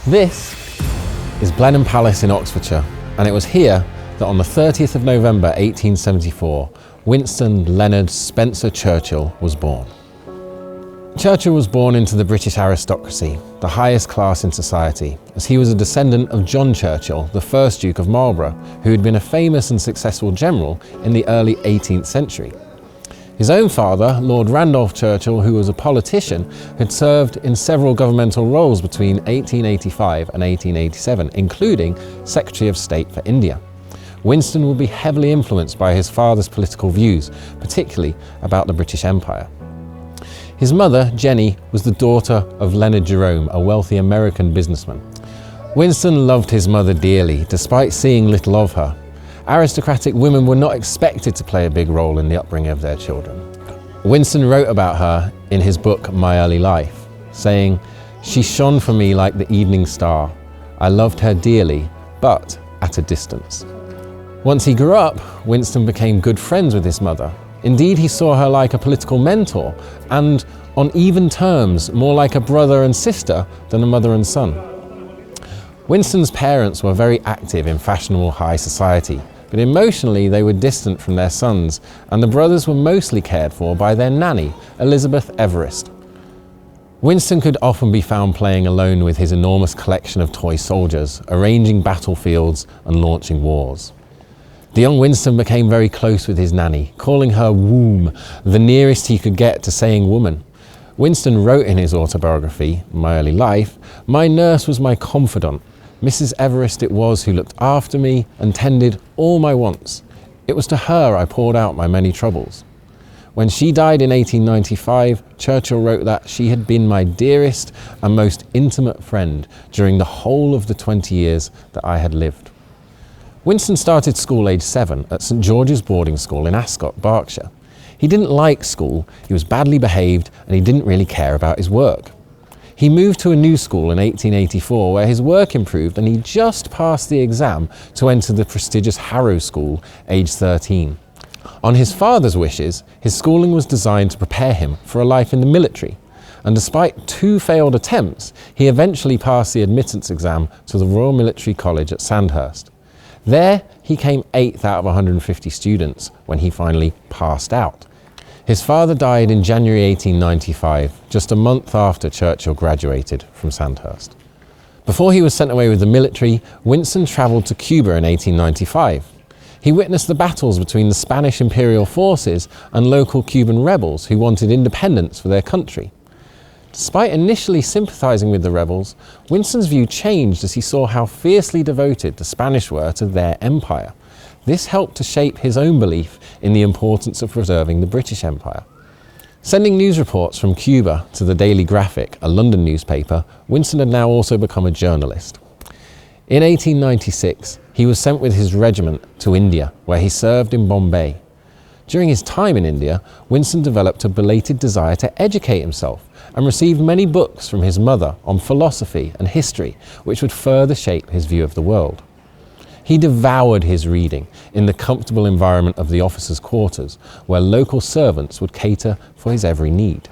This is Blenheim Palace in Oxfordshire, and it was here that on the 30th of November 1874, Winston Leonard Spencer Churchill was born. Churchill was born into the British aristocracy, the highest class in society, as he was a descendant of John Churchill, the first Duke of Marlborough, who had been a famous and successful general in the early 18th century. His own father, Lord Randolph Churchill, who was a politician, had served in several governmental roles between 1885 and 1887, including Secretary of State for India. Winston would be heavily influenced by his father's political views, particularly about the British Empire. His mother, Jenny, was the daughter of Leonard Jerome, a wealthy American businessman. Winston loved his mother dearly, despite seeing little of her. Aristocratic women were not expected to play a big role in the upbringing of their children. Winston wrote about her in his book, My Early Life, saying, "She shone for me like the evening star. I loved her dearly, but at a distance." Once he grew up, Winston became good friends with his mother. Indeed, he saw her like a political mentor and, on even terms, more like a brother and sister than a mother and son. Winston's parents were very active in fashionable high society, but emotionally they were distant from their sons, and the brothers were mostly cared for by their nanny, Elizabeth Everest. Winston could often be found playing alone with his enormous collection of toy soldiers, arranging battlefields and launching wars. The young Winston became very close with his nanny, calling her womb, the nearest he could get to saying woman. Winston wrote in his autobiography, My Early Life, "My nurse was my confidant. Mrs. Everest it was who looked after me and tended all my wants. It was to her I poured out my many troubles." When she died in 1895, Churchill wrote that she had been my dearest and most intimate friend during the whole of the 20 years that I had lived. Winston started school age 7 at St George's boarding school in Ascot, Berkshire. He didn't like school, he was badly behaved, and he didn't really care about his work. He moved to a new school in 1884 where his work improved, and he just passed the exam to enter the prestigious Harrow School, age 13. On his father's wishes, his schooling was designed to prepare him for a life in the military, and despite 2 failed attempts, he eventually passed the admittance exam to the Royal Military College at Sandhurst. There, he came 8th out of 150 students when he finally passed out. His father died in January 1895, just a month after Churchill graduated from Sandhurst. Before he was sent away with the military, Winston travelled to Cuba in 1895. He witnessed the battles between the Spanish imperial forces and local Cuban rebels who wanted independence for their country. Despite initially sympathising with the rebels, Winston's view changed as he saw how fiercely devoted the Spanish were to their empire. This helped to shape his own belief in the importance of preserving the British Empire. Sending news reports from Cuba to the Daily Graphic, a London newspaper, Winston had now also become a journalist. In 1896, he was sent with his regiment to India, where he served in Bombay. During his time in India, Winston developed a belated desire to educate himself and received many books from his mother on philosophy and history, which would further shape his view of the world. He devoured his reading in the comfortable environment of the officers' quarters, where local servants would cater for his every need.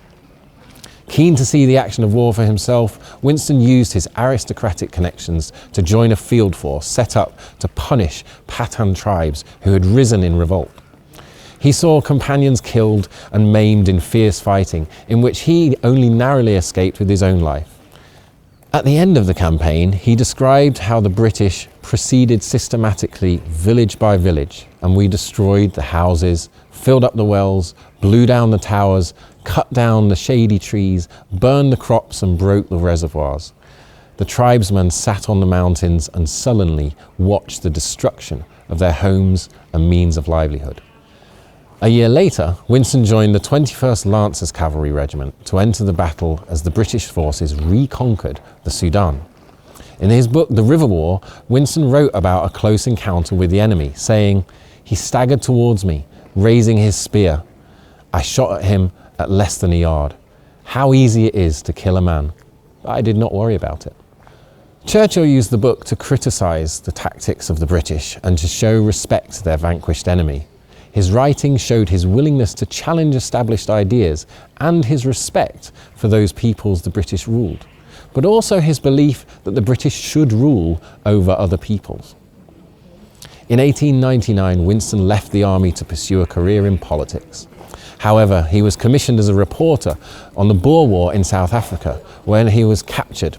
Keen to see the action of war for himself, Winston used his aristocratic connections to join a field force set up to punish Pathan tribes who had risen in revolt. He saw companions killed and maimed in fierce fighting, in which he only narrowly escaped with his own life. At the end of the campaign, he described how the British proceeded systematically village by village, and we destroyed the houses, filled up the wells, blew down the towers, cut down the shady trees, burned the crops and broke the reservoirs. The tribesmen sat on the mountains and sullenly watched the destruction of their homes and means of livelihood. A year later, Winston joined the 21st Lancers Cavalry Regiment to enter the battle as the British forces reconquered the Sudan. In his book, The River War, Winston wrote about a close encounter with the enemy, saying, "He staggered towards me, raising his spear. I shot at him at less than a yard. How easy it is to kill a man. But I did not worry about it." Churchill used the book to criticise the tactics of the British and to show respect to their vanquished enemy. His writing showed his willingness to challenge established ideas and his respect for those peoples the British ruled. but also his belief that the British should rule over other peoples. In 1899, Winston left the army to pursue a career in politics. However, he was commissioned as a reporter on the Boer War in South Africa, when he was captured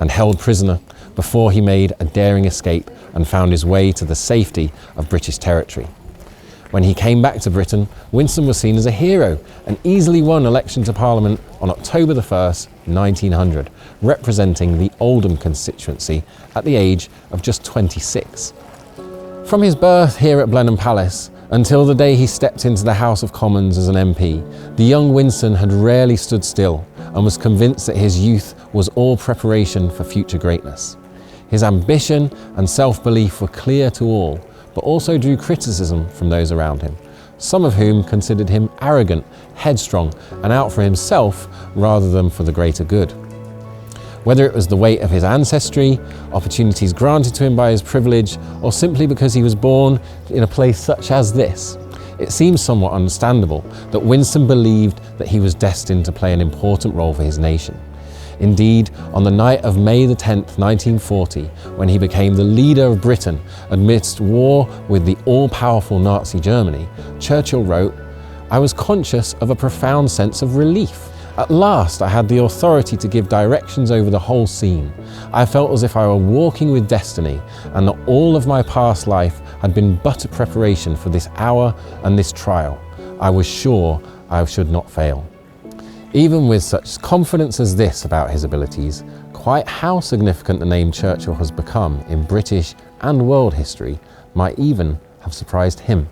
and held prisoner before he made a daring escape and found his way to the safety of British territory. When he came back to Britain, Winston was seen as a hero and easily won election to Parliament on October the 1st, 1900, representing the Oldham constituency at the age of just 26. From his birth here at Blenheim Palace until the day he stepped into the House of Commons as an MP, the young Winston had rarely stood still and was convinced that his youth was all preparation for future greatness. His ambition and self-belief were clear to all, but also drew criticism from those around him, some of whom considered him arrogant, headstrong, and out for himself rather than for the greater good. Whether it was the weight of his ancestry, opportunities granted to him by his privilege, or simply because he was born in a place such as this, it seems somewhat understandable that Winston believed that he was destined to play an important role for his nation. Indeed, on the night of May the 10th, 1940, when he became the leader of Britain amidst war with the all-powerful Nazi Germany, Churchill wrote, "I was conscious of a profound sense of relief. At last I had the authority to give directions over the whole scene. I felt as if I were walking with destiny and that all of my past life had been but a preparation for this hour and this trial. I was sure I should not fail." Even with such confidence as this about his abilities, quite how significant the name Churchill has become in British and world history might even have surprised him.